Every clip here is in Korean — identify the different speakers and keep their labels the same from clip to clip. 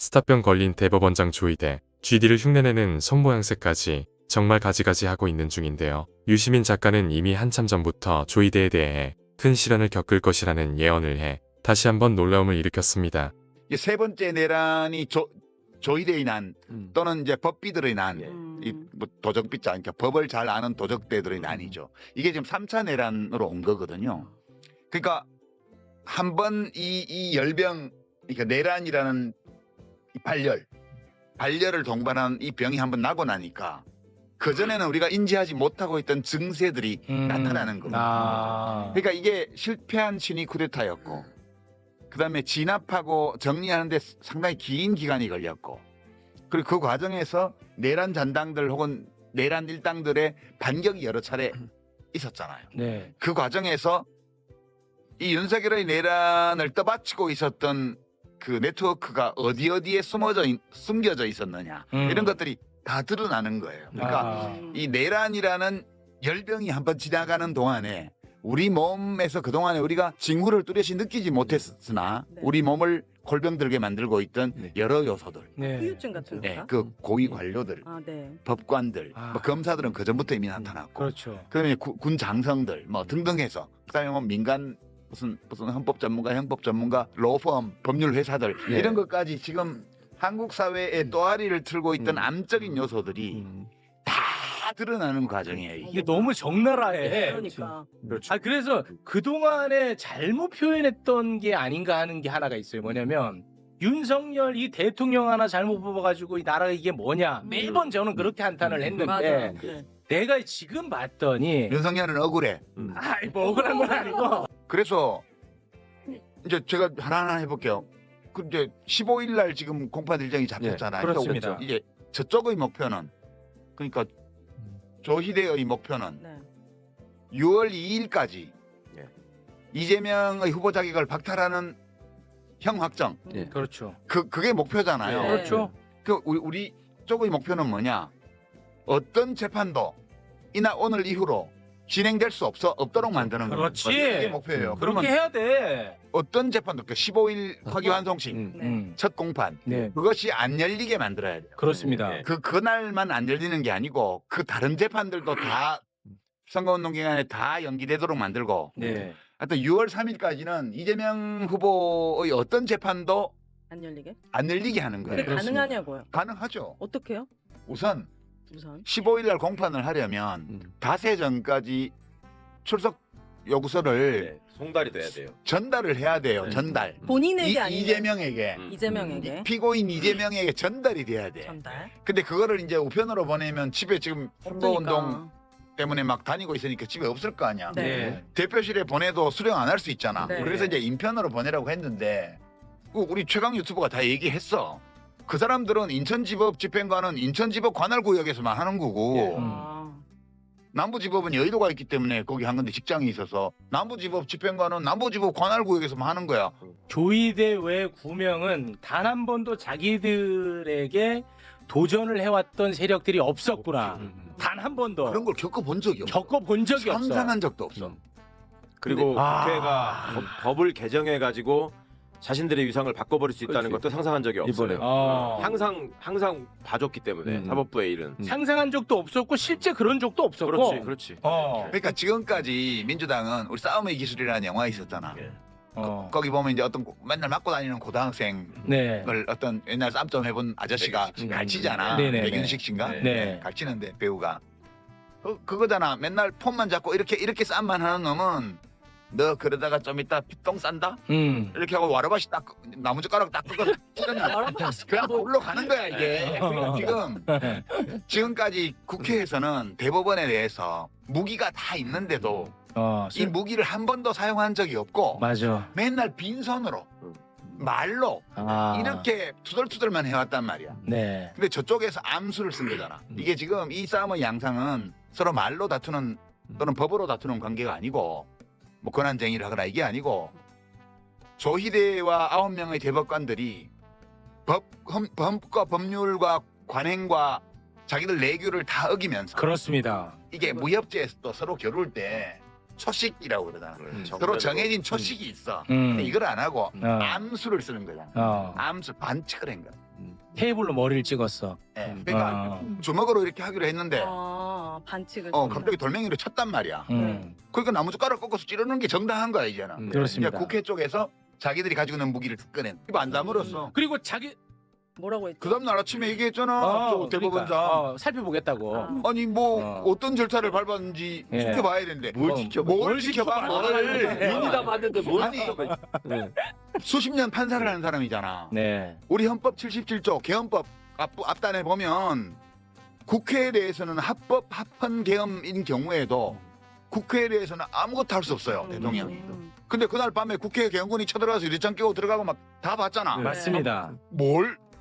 Speaker 1: 스타병 걸린 대법원장 조이대, GD를 흉내내는 손모양새까지 정말 가지가지 하고 있는 중인데요. 유시민 작가는 이미 한참 전부터 조이대에 대해 큰 시련을 겪을 것이라는 예언을 해 다시 한번 놀라움을 일으켰습니다.
Speaker 2: 세 번째 내란이 조이대의 난 또는 이제 법비들의 난, 뭐 도적비자, 그러니까 법을 잘 아는 도적대들의 난이죠. 이게 지금 3차 내란으로 온 거거든요. 그러니까 한번 이 열병, 그러니까 내란이라는 이 발열을 동반한 이 병이 한번 나고 나니까 그 전에는 우리가 인지하지 못하고 있던 증세들이 나타나는 겁니다. 그러니까 이게 실패한 친위 쿠데타였고, 그다음에 진압하고 정리하는데 상당히 긴 기간이 걸렸고, 그리고 그 과정에서 내란 잔당들 혹은 내란 일당들의 반격이 여러 차례 있었잖아요.
Speaker 3: 네.
Speaker 2: 그 과정에서 이 윤석열의 내란을 떠받치고 있었던 그 네트워크가 어디에 숨겨져 있었느냐, 이런 것들이 다 드러나는 거예요. 그러니까 이 내란이라는 열병이 한번 지나가는 동안에 우리 몸에서 그동안에 우리가 징후를 뚜렷이 느끼지 못했으나 우리 몸을 골병들게 만들고 있던 여러 요소들,
Speaker 4: 후유증 같은
Speaker 2: 네,
Speaker 4: 건가?
Speaker 2: 그 고위 관료들, 법관들, 뭐 검사들은 그 전부터 이미 나타났고,
Speaker 3: 그렇죠.
Speaker 2: 그다음에 군 장성들 뭐 등등해서, 그다음에 뭐 민간 무슨 헌법 전문가, 형법 전문가, 로펌, 법률 회사들, 이런 것까지 지금 한국 사회의 또아리를 틀고 있던 암적인 요소들이 다 드러나는 과정이에요.
Speaker 3: 이게 너무 적나라해.
Speaker 4: 그러니까.
Speaker 2: 그렇죠.
Speaker 3: 그래서 그동안에 잘못 표현했던 게 아닌가 하는 게 하나가 있어요. 뭐냐면 윤석열 이 대통령 하나 잘못 뽑아가지고 이 나라가 이게 뭐냐. 매번 저는 그렇게 한탄을 했는데
Speaker 4: 맞아. 그래.
Speaker 3: 내가 지금 봤더니
Speaker 2: 윤석열은 억울해.
Speaker 3: 아이 뭐 억울한 건 아니고
Speaker 2: 그래서 이제 제가 하나하나 해볼게요. 그 이제 15일 날 지금 공판 일정이 잡혔잖아요.
Speaker 3: 그렇습니다.
Speaker 2: 그러니까 이제 저쪽의 목표는, 그러니까 조희대의 목표는
Speaker 4: 네.
Speaker 2: 6월 2일까지 이재명의 후보 자격을 박탈하는 형 확정.
Speaker 3: 그렇죠.
Speaker 2: 그게 목표잖아요.
Speaker 4: 네.
Speaker 3: 그렇죠.
Speaker 2: 그 우리 쪽의 목표는 뭐냐? 어떤 재판도 이나 오늘 이후로 진행될 수 없도록 만드는 거예요.
Speaker 3: 그렇지.
Speaker 2: 이게 목표예요. 그러면
Speaker 3: 그렇게 해야 돼.
Speaker 2: 어떤 재판도, 그 15일 파기환송식 첫 공판,
Speaker 3: 네.
Speaker 2: 그것이 안 열리게 만들어야 돼요.
Speaker 3: 그렇습니다.
Speaker 2: 그날만 안 열리는 게 아니고 그 다른 재판들도 다 선거운동 기간에 다 연기되도록 만들고,
Speaker 3: 네.
Speaker 2: 하여튼 6월 3일까지는 이재명 후보의 어떤 재판도
Speaker 4: 안 열리게?
Speaker 2: 안 열리게 하는
Speaker 4: 근데
Speaker 2: 거예요.
Speaker 4: 가능하냐고요?
Speaker 2: 가능하죠.
Speaker 4: 어떻게요?
Speaker 2: 우선
Speaker 4: 우선.
Speaker 2: 15일 날 공판을 하려면 닷새 전까지 출석 요구서를
Speaker 5: 송달이 돼야 돼요.
Speaker 2: 전달을 해야 돼요.
Speaker 5: 네.
Speaker 2: 전달.
Speaker 4: 본인에게 아니면
Speaker 2: 이재명에게.
Speaker 4: 이재명에게
Speaker 2: 피고인 이재명에게 전달이 돼야 돼.
Speaker 4: 전달.
Speaker 2: 근데 그거를 이제 우편으로 보내면 집에 지금 선거운동
Speaker 4: 없으니까.
Speaker 2: 때문에 막 다니고 있으니까 집에 없을 거 아니야.
Speaker 4: 네.
Speaker 2: 대표실에 보내도 수령 안 할 수 있잖아.
Speaker 4: 네.
Speaker 2: 그래서 이제 인편으로 보내라고 했는데, 우리 최강 유튜버가 다 얘기했어. 그 사람들은 인천지법 집행관은 인천지법 관할구역에서만 하는 거고,
Speaker 4: 아.
Speaker 2: 남부지법은 여의도가 있기 때문에 거기 한 건데 직장이 있어서 남부지법 집행관은 남부지법 관할구역에서만 하는 거야.
Speaker 3: 조이대 외 9명은 단 한 번도 자기들에게 도전을 해왔던 세력들이 없었구나. 단 한 번도
Speaker 2: 그런 걸 겪어본 적이 없어.
Speaker 3: 겪어본 적이 없어.
Speaker 2: 상상한 적도 없어.
Speaker 5: 그리고
Speaker 3: 근데-
Speaker 5: 국회가 법을 개정해 가지고 자신들의 위상을 바꿔버릴 수 있다는
Speaker 6: 그렇지.
Speaker 5: 것도 상상한 적이 없어요. 항상 봐줬기 때문에 사법부의 일은.
Speaker 3: 상상한 적도 없었고 실제 그런 적도 없었고.
Speaker 5: 그렇지.
Speaker 2: 그러니까 지금까지 민주당은 우리 싸움의 기술이라는 영화 있었잖아. 거기 보면 이제 어떤 맨날 맞고 다니는 고등학생을
Speaker 3: 네.
Speaker 2: 어떤 옛날 쌈좀 해본 아저씨가 갈치잖아.
Speaker 3: 네네네.
Speaker 2: 백윤식 씨인가?
Speaker 3: 네.
Speaker 2: 갈치는데 배우가 그거잖아. 맨날 폰만 잡고 이렇게 쌈만 하는 놈은 너 그러다가 좀 이따 똥 싼다? 이렇게 하고 와라바시 딱 나무젓가락 딱 그거 찌르면 그냥 골로 가는 거야 이게. 그러니까 지금까지 국회에서는 대법원에 대해서 무기가 다 있는데도 이 무기를 한 번도 사용한 적이 없고
Speaker 3: 맞아.
Speaker 2: 맨날 빈손으로 말로 이렇게 투덜투덜만 해왔단 말이야.
Speaker 3: 네.
Speaker 2: 근데 저쪽에서 암수를 쓴 거잖아. 이게 지금 이 싸움의 양상은 서로 말로 다투는 또는 법으로 다투는 관계가 아니고, 뭐 권한쟁의를 하거나 이게 아니고, 조희대와 9명의 대법관들이 법과 법률과 관행과 자기들 내규를 다 어기면서,
Speaker 3: 그렇습니다.
Speaker 2: 이게 무협지에서 또 서로 겨룰 때 초식이라고 그러잖아. 서로 정해진 초식이 있어. 근데 이걸 안 하고 암수를 쓰는 거잖아. 암수 반칙을 한 거야.
Speaker 3: 테이블로 머리를 찍었어.
Speaker 2: 그러니까 주먹으로 이렇게 하기로 했는데
Speaker 4: 반칙을.
Speaker 2: 갑자기 돌멩이로 쳤단 말이야.
Speaker 3: 음.
Speaker 2: 그러니까 나무젓가락 꺾어서 찌르는 게 정당한 거야 이제는.
Speaker 3: 그렇습니다.
Speaker 2: 이제 국회 쪽에서 자기들이 가지고 있는 무기를 꺼낸. 이거 안 다물었어.
Speaker 3: 그리고 자기
Speaker 4: 뭐라고 했죠?
Speaker 2: 그 다음날 아침에 얘기했잖아. 저 대법원장.
Speaker 3: 그러니까, 살펴보겠다고.
Speaker 2: 아니 뭐 어떤 절차를 밟았는지
Speaker 3: 예.
Speaker 2: 지켜봐야 되는데
Speaker 5: 뭘 지켜봐?
Speaker 2: 뭘 지켜봐? 뭘.
Speaker 5: 이미 다 봤는데 뭘
Speaker 2: 아니.
Speaker 5: 지켜봐?
Speaker 2: 수십 년 판사를 하는 사람이잖아.
Speaker 3: 네.
Speaker 2: 우리 헌법 77조 개헌법 앞단에 보면 국회에 대해서는 합법 합헌 개헌인 경우에도 국회에 대해서는 아무것도 할 수 없어요 대통령이. 근데 그날 밤에 국회 개헌군이 쳐들어가서 유리창 끼고 들어가고 막 다 봤잖아.
Speaker 3: 네. 맞습니다.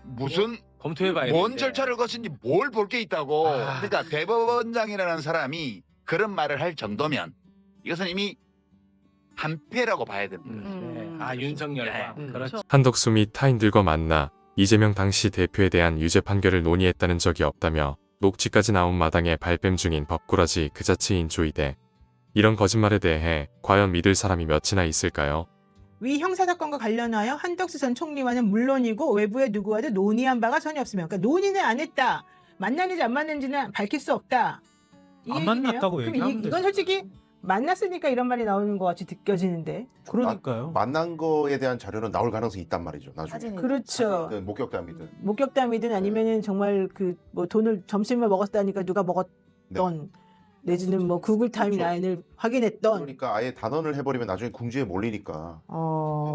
Speaker 2: 무슨
Speaker 3: 검토해봐야
Speaker 2: 뭔
Speaker 3: 되는데.
Speaker 2: 절차를 거친지 뭘 볼 게 있다고.
Speaker 3: 아.
Speaker 2: 그러니까 대법원장이라는 사람이 그런 말을 할 정도면 이것은 이미 한패라고 봐야 됩니다.
Speaker 3: 네. 윤석열과 그렇죠.
Speaker 1: 한덕수 및 타인들과 만나 이재명 당시 대표에 대한 유죄 판결을 논의했다는 적이 없다며 녹취까지 나온 마당에 발뺌 중인 법꾸라지 그 자체인 조이대. 이런 거짓말에 대해 과연 믿을 사람이 몇이나 있을까요?
Speaker 6: 위 형사사건과 관련하여 한덕수 전 총리와는 물론이고 외부의 누구와도 논의한 바가 전혀 없으며, 그러니까 논의는 안 했다. 만났는지 안 만났는지는 밝힐 수 없다. 이
Speaker 7: 안
Speaker 6: 얘기네요.
Speaker 7: 만났다고
Speaker 6: 그럼
Speaker 7: 얘기하면
Speaker 6: 이건 솔직히 만났으니까 이런 말이 나오는 것 같이 느껴지는데.
Speaker 7: 그러니까요.
Speaker 8: 만난 거에 대한 자료는 나올 가능성이 있단 말이죠. 나중에.
Speaker 6: 그렇죠.
Speaker 8: 목격담이든.
Speaker 6: 목격담이든 아니면은 정말 그 뭐 돈을 점심을 먹었다니까 누가 먹었던 내지는 뭐 구글 타임라인을 확인했던.
Speaker 8: 그러니까 아예 단언을 해버리면 나중에 궁지에 몰리니까.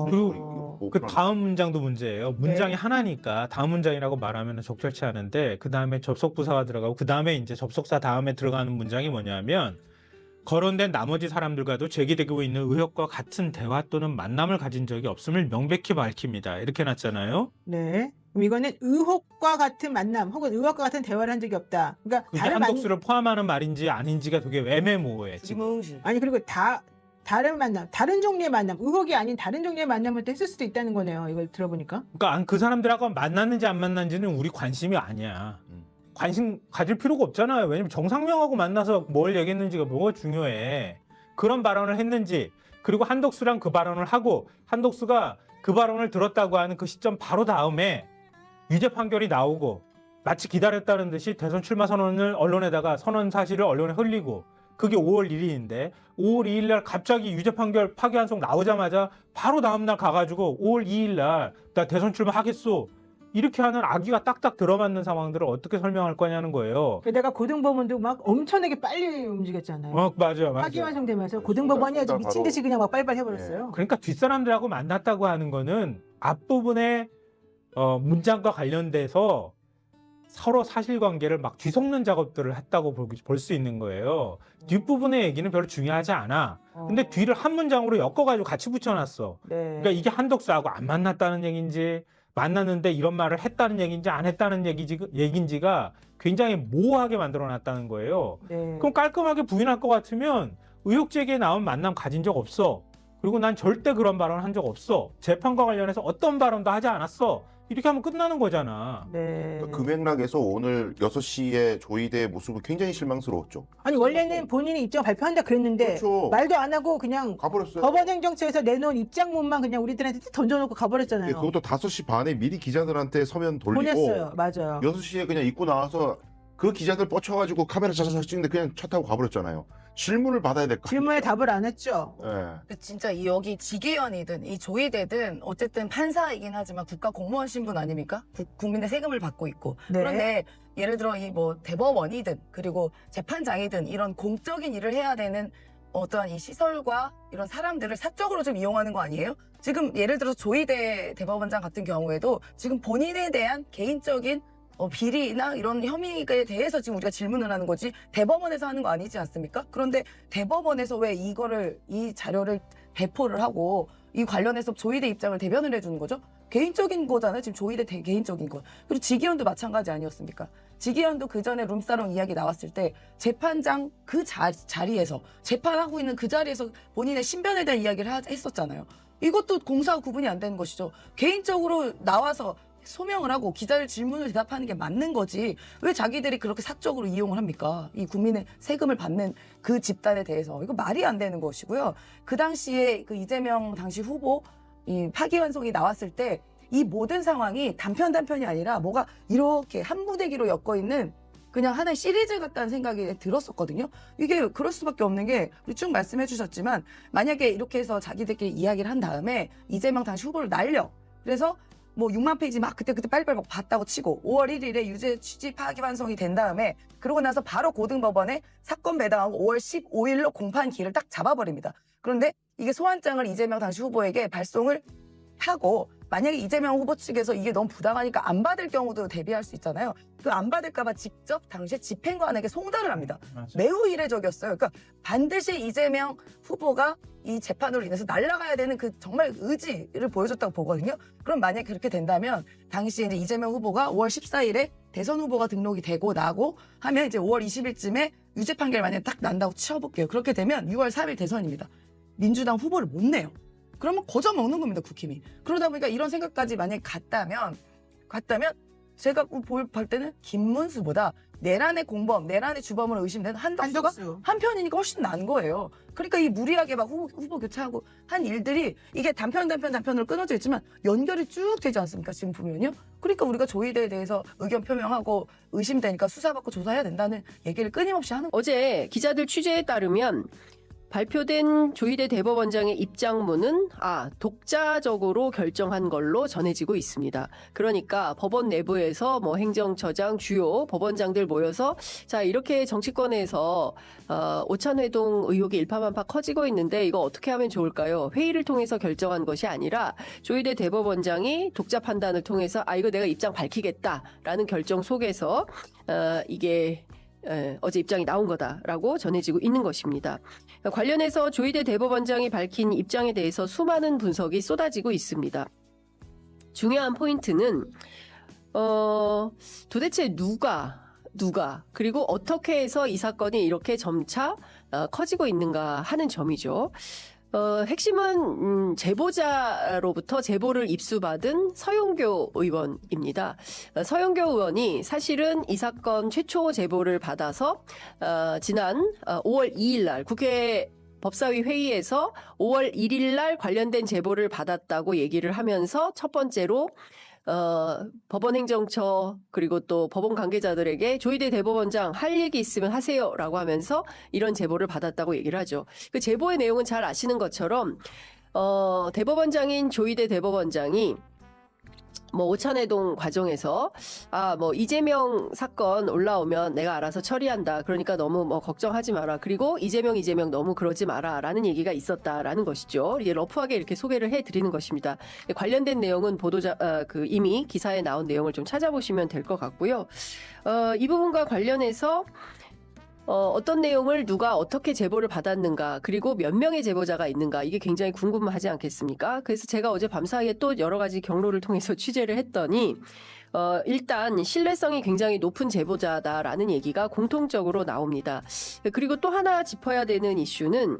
Speaker 7: 그리고 그 다음 문장도 문제예요. 문장이 하나니까 다음 문장이라고 말하면 적절치 않은데 그 다음에 접속부사가 들어가고 그 다음에 이제 접속사 다음에 들어가는 문장이 뭐냐면 거론된 나머지 사람들과도 제기되고 있는 의혹과 같은 대화 또는 만남을 가진 적이 없음을 명백히 밝힙니다. 이렇게 해놨잖아요.
Speaker 6: 네. 그럼 이거는 의혹과 같은 만남 혹은 의혹과 같은 대화를 한 적이 없다. 그러니까
Speaker 7: 그게
Speaker 6: 다른
Speaker 7: 한덕수를 포함하는 말인지 아닌지가 되게 애매모호해 지금.
Speaker 6: 아니 그리고 다른 만남, 다른 종류의 만남, 의혹이 아닌 다른 종류의 만남을 또 했을 수도 있다는 거네요. 이걸 들어보니까.
Speaker 7: 그러니까 그 사람들하고 만났는지 안 만났는지는 우리 관심이 아니야. 관심 가질 필요가 없잖아요. 왜냐면 정상명하고 만나서 뭘 얘기했는지가 뭐가 중요해. 그런 발언을 했는지, 그리고 한덕수랑 그 발언을 하고 한덕수가 그 발언을 들었다고 하는 그 시점 바로 다음에 유죄 판결이 나오고 마치 기다렸다는 듯이 대선 출마 선언을 언론에다가 선언 사실을 언론에 흘리고, 그게 5월 1일인데 5월 2일 날 갑자기 유죄 판결 파기환송 나오자마자 바로 다음 날 가가지고 5월 2일 날 나 대선 출마하겠소 이렇게 하는 악의가 딱딱 들어맞는 상황들을 어떻게 설명할 거냐는 거예요.
Speaker 6: 게다가 고등법원도 막 엄청나게 빨리 움직였잖아요.
Speaker 7: 맞아요.
Speaker 6: 파기환송되면서 고등법원이 아주 미친 듯이 그냥 막 빨리빨리 해버렸어요.
Speaker 7: 그러니까 뒷사람들하고 만났다고 하는 거는 앞부분의 문장과 관련돼서 서로 사실관계를 막 뒤섞는 작업들을 했다고 볼 수 있는 거예요. 뒷부분의 얘기는 별로 중요하지 않아. 근데 뒤를 한 문장으로 엮어가지고 같이 붙여놨어.
Speaker 6: 네.
Speaker 7: 그러니까 이게 한덕수하고 안 만났다는 얘기인지 만났는데 이런 말을 했다는 얘기인지 안 했다는 얘기인지가 굉장히 모호하게 만들어놨다는 거예요.
Speaker 6: 네.
Speaker 7: 그럼 깔끔하게 부인할 것 같으면 의혹 제기에 나온 만남 가진 적 없어. 그리고 난 절대 그런 발언 한 적 없어. 재판과 관련해서 어떤 발언도 하지 않았어. 이렇게 하면 끝나는 거잖아.
Speaker 6: 네.
Speaker 8: 그 맥락에서 오늘 6시에 조이대의 모습은 굉장히 실망스러웠죠.
Speaker 6: 아니 원래는 본인이 입장 발표한다 그랬는데
Speaker 8: 그렇죠.
Speaker 6: 말도 안 하고 그냥
Speaker 8: 가버렸어요.
Speaker 6: 법원행정처에서 내놓은 입장문만 그냥 우리들한테 던져놓고 가버렸잖아요.
Speaker 8: 예, 그것도 5시 반에 미리 기자들한테 서면 돌리고
Speaker 6: 보냈어요. 맞아요.
Speaker 8: 6시에 그냥 입고 나와서 그 기자들 뻗쳐가지고 카메라 자자자 찍는데 그냥 차 타고 가버렸잖아요. 질문을 받아야 될 거 아니에요.
Speaker 6: 질문에 답을 안 했죠.
Speaker 8: 예.
Speaker 9: 진짜 이 여기 지기현이든 이 조이대든 어쨌든 판사이긴 하지만 국가 공무원 신분 아닙니까? 국민의 세금을 받고 있고.
Speaker 6: 네.
Speaker 9: 그런데 예를 들어 이 뭐 대법원이든 그리고 재판장이든 이런 공적인 일을 해야 되는 어떠한 이 시설과 이런 사람들을 사적으로 좀 이용하는 거 아니에요? 지금 예를 들어 조이대 대법원장 같은 경우에도 지금 본인에 대한 개인적인 비리나 이런 혐의에 대해서 지금 우리가 질문을 하는 거지 대법원에서 하는 거 아니지 않습니까? 그런데 대법원에서 왜 이 자료를 배포를 하고 이 관련해서 조이대 입장을 대변을 해주는 거죠? 개인적인 거잖아요. 지금 조이대 개인적인 거. 그리고 지기현도 마찬가지 아니었습니까? 지기현도 그 전에 룸사롱 이야기 나왔을 때 재판장 그 자리에서 재판하고 있는 그 자리에서 본인의 신변에 대한 이야기를 했었잖아요. 이것도 공사와 구분이 안 되는 것이죠. 개인적으로 나와서 소명을 하고 기자들 질문을 대답하는 게 맞는 거지 왜 자기들이 그렇게 사적으로 이용을 합니까? 이 국민의 세금을 받는 그 집단에 대해서 이거 말이 안 되는 것이고요. 그 당시에 그 이재명 당시 후보 이 파기환송이 나왔을 때 이 모든 상황이 단편이 아니라 뭐가 이렇게 한 무대기로 엮어 있는 그냥 하나의 시리즈 같다는 생각이 들었었거든요. 이게 그럴 수밖에 없는 게 우리 쭉 말씀해 주셨지만 만약에 이렇게 해서 자기들끼리 이야기를 한 다음에 이재명 당시 후보를 날려. 그래서 뭐 6만 페이지 막 그때 빨리빨리 막 봤다고 치고 5월 1일에 유죄 취지 파기환송이 된 다음에 그러고 나서 바로 고등법원에 사건 배당하고 5월 15일로 공판기일을 딱 잡아버립니다. 그런데 이게 소환장을 이재명 당시 후보에게 발송을 하고 만약에 이재명 후보 측에서 이게 너무 부당하니까 안 받을 경우도 대비할 수 있잖아요. 그 안 받을까봐 직접 당시에 집행관에게 송달을 합니다. 매우 이례적이었어요. 그러니까 반드시 이재명 후보가 이 재판으로 인해서 날아가야 되는 그 정말 의지를 보여줬다고 보거든요. 그럼 만약에 그렇게 된다면 당시 이제 이재명 후보가 5월 14일에 대선 후보가 등록이 되고 나고 하면 이제 5월 20일쯤에 유죄 판결 만약에 딱 난다고 치워볼게요. 그렇게 되면 6월 3일 대선입니다. 민주당 후보를 못 내요. 그러면 거저 먹는 겁니다, 국힘이. 그러다 보니까 이런 생각까지 만약에 갔다면 제가 볼 때는 김문수보다 내란의 공범, 내란의 주범으로 의심되는 한덕수가 한 편이니까 훨씬 난 거예요. 그러니까 이 무리하게 막 후보 교체하고 한 일들이 이게 단편으로 끊어져 있지만 연결이 쭉 되지 않습니까? 지금 보면요. 그러니까 우리가 조이대에 대해서 의견 표명하고 의심되니까 수사받고 조사해야 된다는 얘기를 끊임없이 하는 거예요.
Speaker 10: 어제 기자들 취재에 따르면 발표된 조희대 대법원장의 입장문은 독자적으로 결정한 걸로 전해지고 있습니다. 그러니까 법원 내부에서 뭐 행정처장, 주요 법원장들 모여서 자 이렇게 정치권에서 오찬회동 의혹이 일파만파 커지고 있는데 이거 어떻게 하면 좋을까요? 회의를 통해서 결정한 것이 아니라 조희대 대법원장이 독자 판단을 통해서 이거 내가 입장 밝히겠다라는 결정 속에서 이게 어제 입장이 나온 거다라고 전해지고 있는 것입니다. 관련해서 조희대 대법원장이 밝힌 입장에 대해서 수많은 분석이 쏟아지고 있습니다. 중요한 포인트는 도대체 누가 그리고 어떻게 해서 이 사건이 이렇게 점차 커지고 있는가 하는 점이죠. 핵심은 제보자로부터 제보를 입수받은 서용교 의원입니다. 서용교 의원이 사실은 이 사건 최초 제보를 받아서 지난 5월 2일 날 국회 법사위 회의에서 5월 1일 날 관련된 제보를 받았다고 얘기를 하면서 첫 번째로 법원 행정처 그리고 또 법원 관계자들에게 조희대 대법원장 할 얘기 있으면 하세요라고 하면서 이런 제보를 받았다고 얘기를 하죠. 그 제보의 내용은 잘 아시는 것처럼 대법원장인 조희대 대법원장이 뭐 오찬회동 과정에서 뭐 이재명 사건 올라오면 내가 알아서 처리한다. 그러니까 너무 뭐 걱정하지 마라. 그리고 이재명 너무 그러지 마라라는 얘기가 있었다라는 것이죠. 이게 러프하게 이렇게 소개를 해드리는 것입니다. 관련된 내용은 이미 기사에 나온 내용을 좀 찾아보시면 될 것 같고요. 이 부분과 관련해서 어떤 내용을 누가 어떻게 제보를 받았는가 그리고 몇 명의 제보자가 있는가 이게 굉장히 궁금하지 않겠습니까? 그래서 제가 어제 밤사이에 또 여러 가지 경로를 통해서 취재를 했더니 일단 신뢰성이 굉장히 높은 제보자다라는 얘기가 공통적으로 나옵니다. 그리고 또 하나 짚어야 되는 이슈는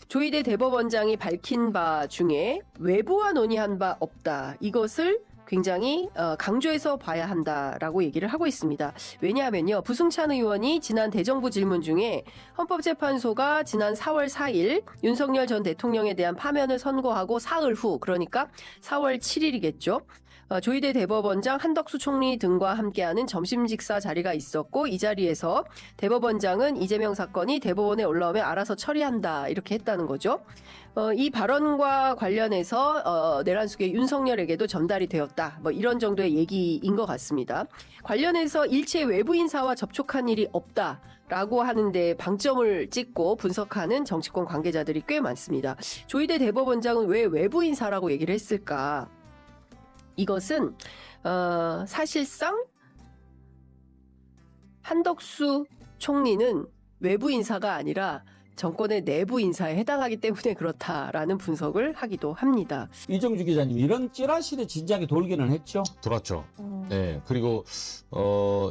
Speaker 10: 조희대 대법원장이 밝힌 바 중에 외부와 논의한 바 없다. 이것을 굉장히 강조해서 봐야 한다라고 얘기를 하고 있습니다. 왜냐하면요. 부승찬 의원이 지난 대정부 질문 중에 헌법재판소가 지난 4월 4일 윤석열 전 대통령에 대한 파면을 선고하고 사흘 후 그러니까 4월 7일이겠죠. 조희대 대법원장 한덕수 총리 등과 함께하는 점심 식사 자리가 있었고 이 자리에서 대법원장은 이재명 사건이 대법원에 올라오면 알아서 처리한다 이렇게 했다는 거죠. 이 발언과 관련해서 내란 속의 윤석열에게도 전달이 되었다. 뭐 이런 정도의 얘기인 것 같습니다. 관련해서 일체 외부 인사와 접촉한 일이 없다라고 하는데 방점을 찍고 분석하는 정치권 관계자들이 꽤 많습니다. 조희대 대법원장은 왜 외부 인사라고 얘기를 했을까? 이것은 사실상 한덕수 총리는 외부 인사가 아니라 정권의 내부 인사에 해당하기 때문에 그렇다라는 분석을 하기도 합니다.
Speaker 11: 이정주 기자님, 이런 찌라시를 진작에 돌기는 했죠?
Speaker 12: 돌았죠. 네. 그리고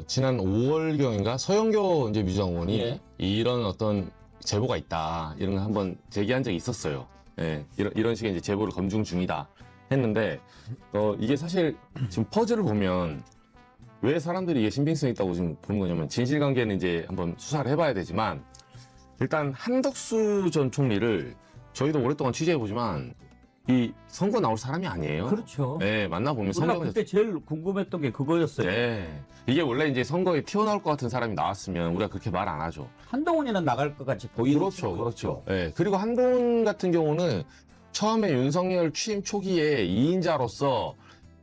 Speaker 12: 지난 5월경인가 서영교 이제 민주당 의원이 이런 어떤 제보가 있다 이런 걸 한번 제기한 적이 있었어요. 네. 이런 식의 이제 제보를 검증 중이다 했는데 이게 사실 지금 퍼즐을 보면 왜 사람들이 이게 신빙성 있다고 지금 보는 거냐면 진실관계는 이제 한번 수사를 해봐야 되지만. 일단 한덕수 전 총리를 저희도 오랫동안 취재해보지만 이 선거 나올 사람이 아니에요.
Speaker 11: 그렇죠.
Speaker 12: 네, 만나보면
Speaker 11: 우리가
Speaker 12: 성격
Speaker 11: 그때 제일 궁금했던 게 그거였어요.
Speaker 12: 네. 이게 원래 이제 선거에 튀어나올 것 같은 사람이 나왔으면 우리가 그렇게 말 안 하죠.
Speaker 11: 한동훈이는 나갈 것 같이 보이는
Speaker 12: 그렇죠, 그렇죠. 네. 그리고 한동훈 같은 경우는 처음에 윤석열 취임 초기에 2인자로서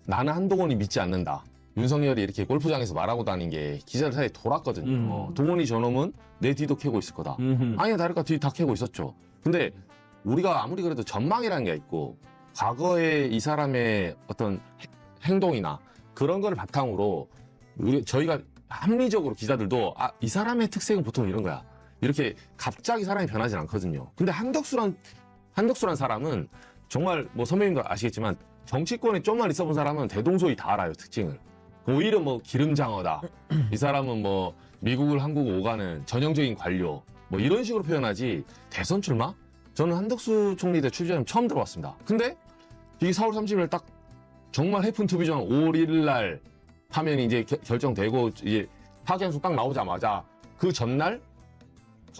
Speaker 12: 나는 한동훈이 믿지 않는다. 윤석열이 이렇게 골프장에서 말하고 다닌 게 기자들 사이에 돌았거든요. 동훈이 저놈은 내 뒤도 캐고 있을 거다. 아니야 다를까 뒤 다 캐고 있었죠. 근데 우리가 아무리 그래도 전망이라는 게 있고 과거에 이 사람의 어떤 행동이나 그런 걸 바탕으로 저희가 합리적으로 기자들도 이 사람의 특색은 보통 이런 거야. 이렇게 갑자기 사람이 변하진 않거든요. 근데 한덕수란 사람은 정말 뭐 선배님도 아시겠지만 정치권에 좀만 있어본 사람은 대동소이 다 알아요, 특징을. 오히려 뭐 기름장어다. 이 사람은 뭐 미국을 한국 오가는 전형적인 관료. 뭐 이런 식으로 표현하지 대선 출마? 저는 한덕수 총리 때 출전하면 처음 들어봤습니다. 근데 이게 4월 30일 딱 정말 해픈 투비전 5월 1일 날 하면 이제 결정되고 이제 파기환송 딱 나오자마자 그 전날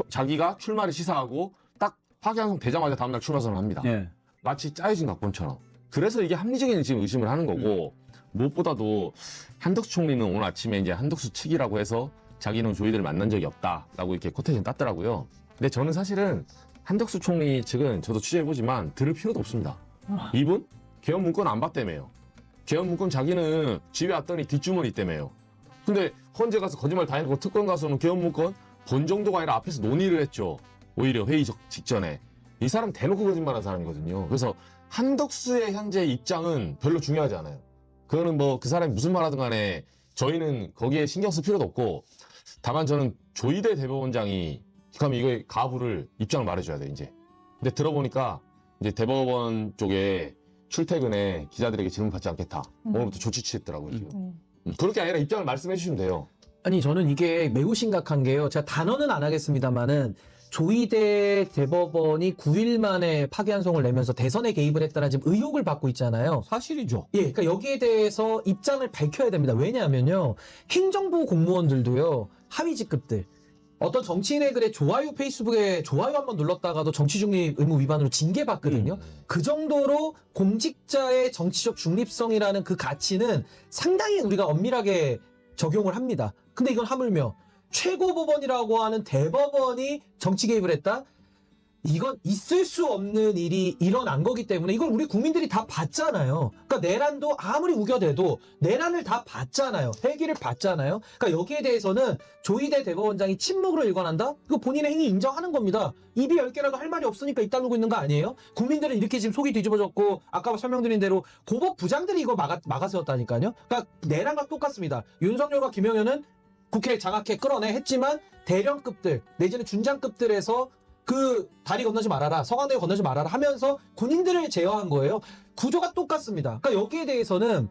Speaker 12: 자기가 출마를 시사하고 딱 파기환송 되자마자 다음날 출마 선언합니다.
Speaker 11: 네.
Speaker 12: 마치 짜여진 각본처럼. 그래서 이게 합리적인 지금 의심을 하는 거고 무엇보다도 한덕수 총리는 오늘 아침에 이제 한덕수 측이라고 해서 자기는 조이들을 만난 적이 없다라고 이렇게 코테이션 땄더라고요. 근데 저는 사실은 한덕수 총리 측은 저도 취재해보지만 들을 필요도 없습니다. 이분 개헌 문건 안 봤다며요. 개헌 문건 자기는 집에 왔더니 뒷주머니 있다며요. 근데 헌재 가서 거짓말 다 해놓고 특검 가서는 개헌 문건 본 정도가 아니라 앞에서 논의를 했죠. 오히려 회의 직전에. 이 사람 대놓고 거짓말한 사람이거든요. 그래서 한덕수의 현재 입장은 별로 중요하지 않아요. 그거는 뭐 그 사람이 무슨 말하든 간에 저희는 거기에 신경 쓸 필요도 없고 다만 저는 조이대 대법원장이 그럼 이거의 가부를 입장을 말해줘야 돼 이제. 근데 들어보니까 이제 대법원 쪽에 출퇴근에 기자들에게 질문받지 않겠다. 오늘부터 조치 취했더라고요 지금. 그렇게 아니라 입장을 말씀해 주시면 돼요.
Speaker 13: 아니 저는 이게 매우 심각한 게요. 제가 단어는 안 하겠습니다만은 조이대 대법원이 9일 만에 파기환송을 내면서 대선에 개입을 했다는 지금 의혹을 받고 있잖아요.
Speaker 11: 사실이죠.
Speaker 13: 예, 그러니까 여기에 대해서 입장을 밝혀야 됩니다. 왜냐하면요, 행정부 공무원들도요, 하위 직급들. 어떤 정치인의 글에 좋아요, 페이스북에 좋아요 한번 눌렀다가도 정치중립 의무 위반으로 징계받거든요. 그 정도로 공직자의 정치적 중립성이라는 그 가치는 상당히 우리가 엄밀하게 적용을 합니다. 근데 이건 하물며 최고법원이라고 하는 대법원이 정치 개입을 했다? 이건 있을 수 없는 일이 일어난 거기 때문에 이걸 우리 국민들이 다 봤잖아요. 그러니까 내란도 아무리 우겨대도 내란을 다 봤잖아요. 헬기를 봤잖아요. 그러니까 여기에 대해서는 조이대 대법원장이 침묵으로 일관한다? 이거 본인의 행위 인정하는 겁니다. 입이 10개라도 할 말이 없으니까 입 다물고 있는 거 아니에요? 국민들은 이렇게 지금 속이 뒤집어졌고 아까 설명드린 대로 고법 부장들이 이거 막아세웠다니까요. 그러니까 내란과 똑같습니다. 윤석열과 김영현은 국회 장악해 끌어내 했지만 대령급들 내지는 준장급들에서 그 다리 건너지 말아라, 서강대에 건너지 말아라 하면서 군인들을 제어한 거예요. 구조가 똑같습니다. 그러니까 여기에 대해서는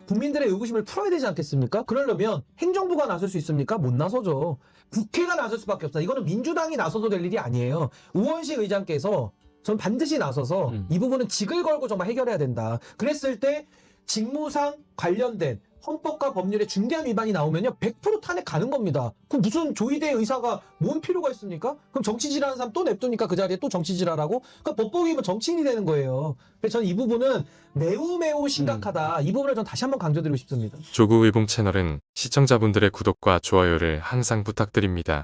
Speaker 13: 국민들의 의구심을 풀어야 되지 않겠습니까? 그러려면 행정부가 나설 수 있습니까? 못 나서죠. 국회가 나설 수밖에 없다. 이거는 민주당이 나서도 될 일이 아니에요. 우원식 의장께서 전 반드시 나서서 이 부분은 직을 걸고 정말 해결해야 된다. 그랬을 때 직무상 관련된 헌법과 법률의 중대한 위반이 나오면요 100% 탄핵 가는 겁니다. 그럼 무슨 조이대 의사가 뭔 필요가 있습니까? 그럼 정치질하는 사람 또 냅두니까 그 자리에 또 정치질하라고? 그러니까 법복이면 정치인이 되는 거예요. 그래서 저는 이 부분은 매우 심각하다. 이 부분을 전 다시 한번 강조드리고 싶습니다.
Speaker 1: 조국의봉 채널은 시청자분들의 구독과 좋아요를 항상 부탁드립니다.